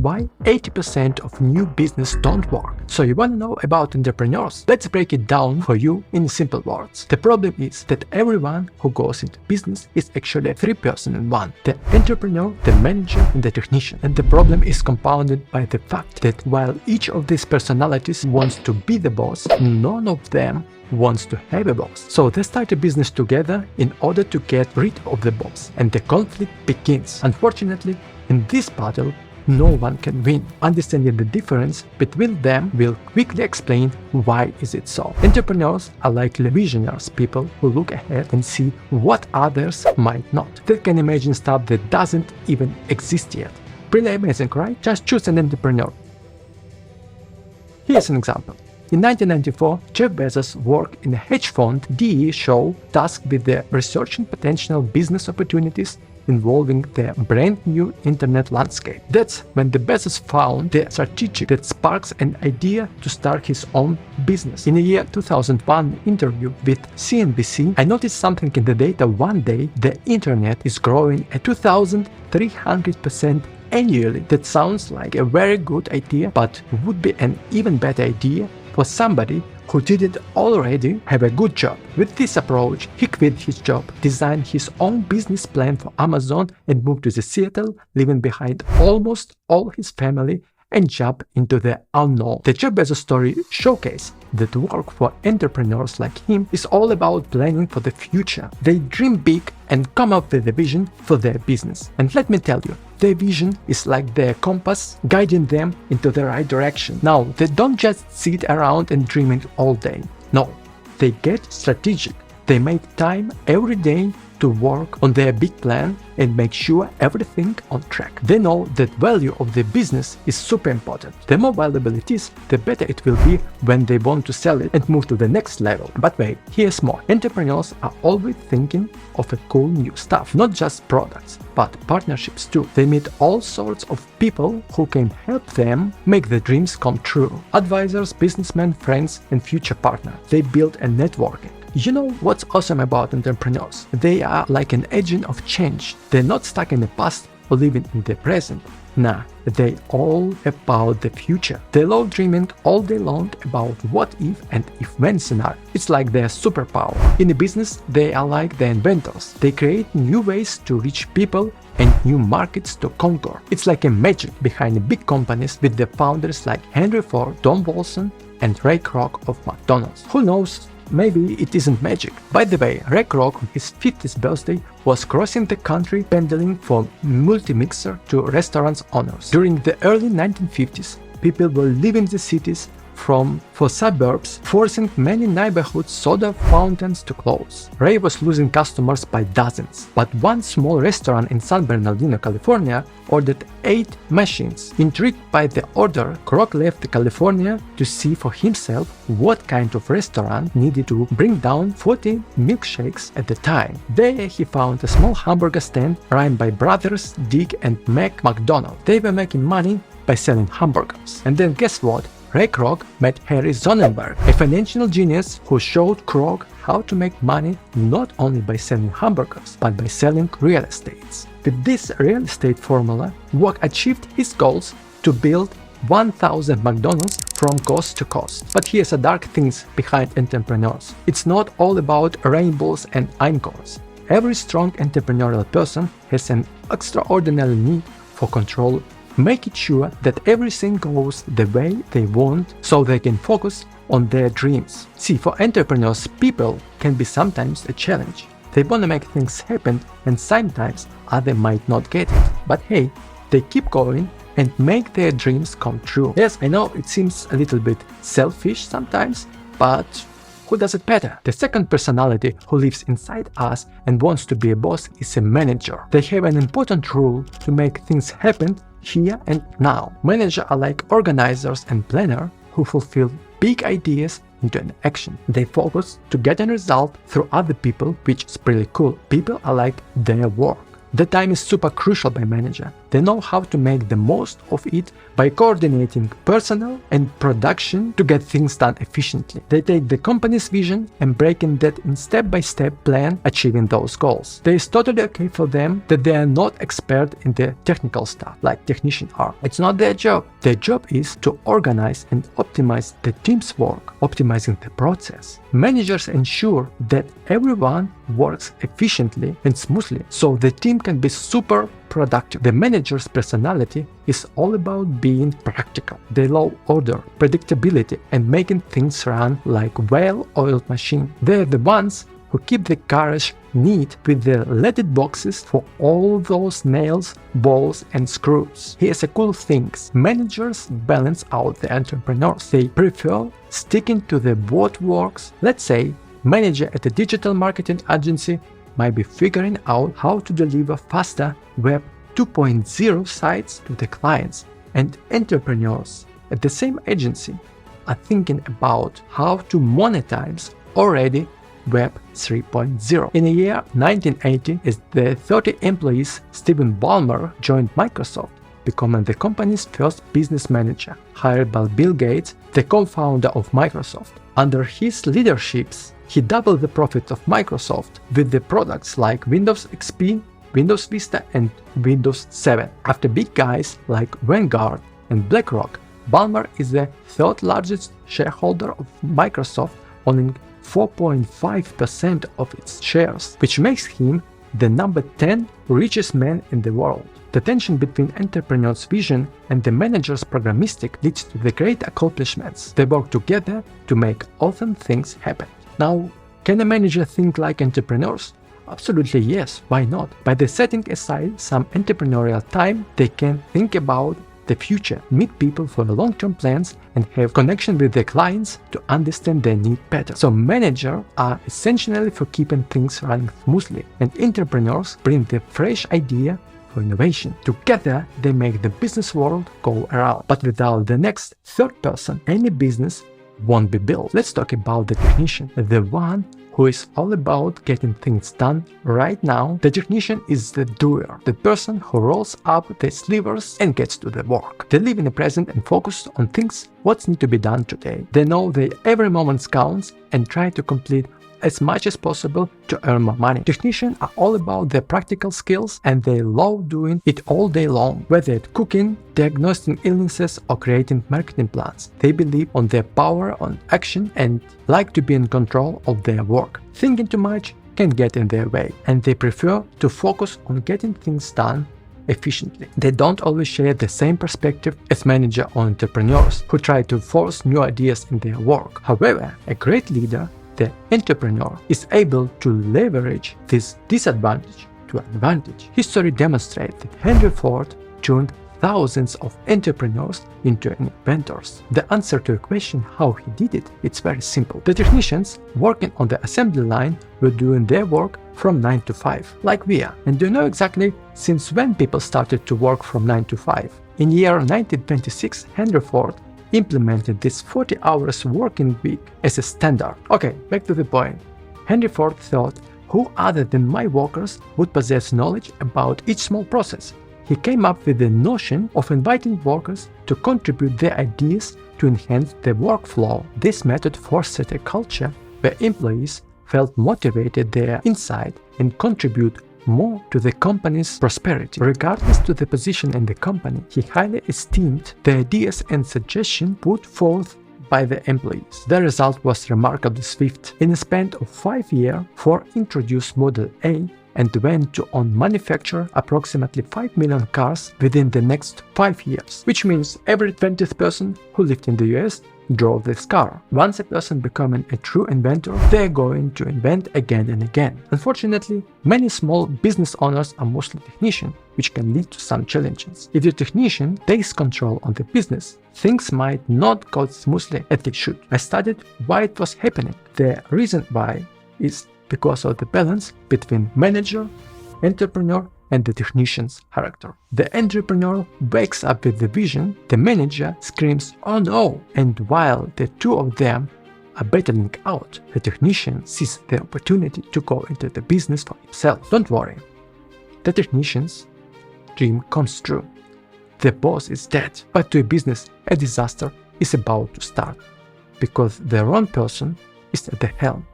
why 80% of new business don't work. So you want to know about entrepreneurs? Let's break it down for you in simple words. The problem is that everyone who goes into business is actually a three-person in one: the entrepreneur, the manager, and the technician. And the problem is compounded by the fact that while each of these personalities wants to be the boss, none of them wants to have a boss. So they start a business together in order to get rid of the boss, and the conflict begins. Unfortunately, in this battle, no one can win. Understanding the difference between them will quickly explain why is it so. Entrepreneurs are likely visionaries, people who look ahead and see what others might not. They can imagine stuff that doesn't even exist yet. Pretty amazing, right? Just choose an entrepreneur. Here's an example. In 1994, Jeff Bezos worked in a hedge fund DE show tasked with the researching potential business opportunities involving the brand new internet landscape. That's when the Bezos found the strategy that sparks an idea to start his own business. In a year 2001 interview with CNBC, I noticed something in the data. One day, the internet is growing at 2,300% annually. That sounds like a very good idea, but would be an even better idea for somebody who didn't already have a good job. With this approach, he quit his job, designed his own business plan for Amazon, and moved to Seattle, leaving behind almost all his family and jump into the unknown. The Jeff Bezos story showcases that work for entrepreneurs like him is all about planning for the future. They dream big and come up with a vision for their business. And let me tell you, their vision is like their compass guiding them into the right direction. Now, they don't just sit around and dreaming all day. No, they get strategic. They make time every day to work on their big plan and make sure everything on track. They know that value of the business is super important. The more valuable it is, the better it will be when they want to sell it and move to the next level. But wait, here's more. Entrepreneurs are always thinking of a cool new stuff, not just products, but partnerships too. They meet all sorts of people who can help them make their dreams come true. Advisors, businessmen, friends, and future partners. They build a networking. You know what's awesome about entrepreneurs? They are like an agent of change. They're not stuck in the past or living in the present. Nah, they all about the future. They love dreaming all day long about what if and if when scenario. It's like their superpower. In the business, they are like the inventors. They create new ways to reach people and new markets to conquer. It's like a magic behind the big companies with the founders like Henry Ford, Tom Wilson, and Ray Kroc of McDonald's. Who knows? Maybe it isn't magic. By the way, Ray Kroc on his 50th birthday was crossing the country pendling from multi-mixer to restaurant owners. During the early 1950s, people were leaving the cities for suburbs, forcing many neighborhood soda fountains to close. Ray was losing customers by dozens, but one small restaurant in San Bernardino, California ordered 8 machines. Intrigued by the order, Kroc left California to see for himself what kind of restaurant needed to bring down 40 milkshakes at a time. There he found a small hamburger stand run by brothers Dick and Mac McDonald. They were making money by selling hamburgers. And then guess what? Ray Kroc met Harry Sonnenberg, a financial genius who showed Kroc how to make money not only by selling hamburgers, but by selling real estate. With this real estate formula, Kroc achieved his goals to build 1,000 McDonald's from coast to coast. But here's the dark things behind entrepreneurs. It's not all about rainbows and unicorns. Every strong entrepreneurial person has an extraordinary need for control, making sure that everything goes the way they want so they can focus on their dreams. See, for entrepreneurs, people can be sometimes a challenge. They want to make things happen and sometimes others might not get it. But hey, they keep going and make their dreams come true. Yes, I know it seems a little bit selfish sometimes, but who does it better? The second personality who lives inside us and wants to be a boss is a manager. They have an important role to make things happen here and now. Managers are like organizers and planners who fulfill big ideas into an action. They focus to get a result through other people, which is pretty cool. People are like their work. The time is super crucial by manager. They know how to make the most of it by coordinating personnel and production to get things done efficiently. They take the company's vision and breaking that in step-by-step plan achieving those goals. It is totally okay for them that they are not expert in the technical stuff like technicians are. It's not their job. Their job is to organize and optimize the team's work, optimizing the process. Managers ensure that everyone works efficiently and smoothly so the team can be super productive. The manager's personality is all about being practical. They love order, predictability, and making things run like a well-oiled machine. They're the ones who keep the garage neat with the leaded boxes for all those nails, bolts, and screws. Here's a cool thing. Managers balance out the entrepreneurs. They prefer sticking to the what works. Let's say manager at a digital marketing agency might be figuring out how to deliver faster Web 2.0 sites to the clients, and entrepreneurs at the same agency are thinking about how to monetize already Web 3.0. In the year 1980, as the 30 employees, Stephen Ballmer joined Microsoft, becoming the company's first business manager, hired by Bill Gates, the co-founder of Microsoft. Under his leadership, he doubled the profits of Microsoft with the products like Windows XP, Windows Vista, and Windows 7. After big guys like Vanguard and BlackRock, Ballmer is the third largest shareholder of Microsoft, owning 4.5% of its shares, which makes him the number 10 richest man in the world. The tension between entrepreneur's vision and the manager's programmatic leads to the great accomplishments. They work together to make awesome things happen. Now, can a manager think like entrepreneurs? Absolutely yes, why not? By the setting aside some entrepreneurial time, they can think about the future, meet people for long-term plans, and have connection with their clients to understand their need better. So managers are essentially for keeping things running smoothly, and entrepreneurs bring the fresh idea for innovation. Together, they make the business world go around. But without the next third person, any business won't be built. Let's talk about the technician, the one who is all about getting things done right now. The technician is the doer, the person who rolls up the sleeves and gets to the work. They live in the present and focus on things what need to be done today. They know that every moment counts and try to complete as much as possible to earn more money. Technicians are all about their practical skills and they love doing it all day long, whether it's cooking, diagnosing illnesses, or creating marketing plans. They believe on their power on action and like to be in control of their work. Thinking too much can get in their way, and they prefer to focus on getting things done efficiently. They don't always share the same perspective as managers or entrepreneurs who try to force new ideas in their work. However, a great leader, the entrepreneur, is able to leverage this disadvantage to advantage. History demonstrates that Henry Ford turned thousands of entrepreneurs into inventors. The answer to a question how he did it, it's very simple. The technicians working on the assembly line were doing their work from 9 to 5, like we are. And do you know exactly since when people started to work from 9 to 5? In year 1926, Henry Ford implemented this 40 hours working week as a standard. Okay, back to the point. Henry Ford thought, who other than my workers would possess knowledge about each small process? He came up with the notion of inviting workers to contribute their ideas to enhance the workflow. This method fostered a culture where employees felt motivated their inside and contribute more to the company's prosperity. Regardless to the position in the company, he highly esteemed the ideas and suggestions put forth by the employees. The result was remarkably swift. In a span of 5 years, Ford introduced Model A and went on manufacture approximately 5 million cars within the next 5 years, which means every 20th person who lived in the US drove this car. Once a person becoming a true inventor, they're going to invent again and again. Unfortunately, many small business owners are mostly technicians, which can lead to some challenges. If the technician takes control on the business, things might not go smoothly as they should. I studied why it was happening. The reason why is because of the balance between manager, entrepreneur, and the technician's character. The entrepreneur wakes up with the vision, the manager screams, "Oh no!" And while the two of them are battling out, the technician sees the opportunity to go into the business for himself. Don't worry, the technicians dream comes true. The boss is dead, but to a business, a disaster is about to start, because the wrong person is at the helm.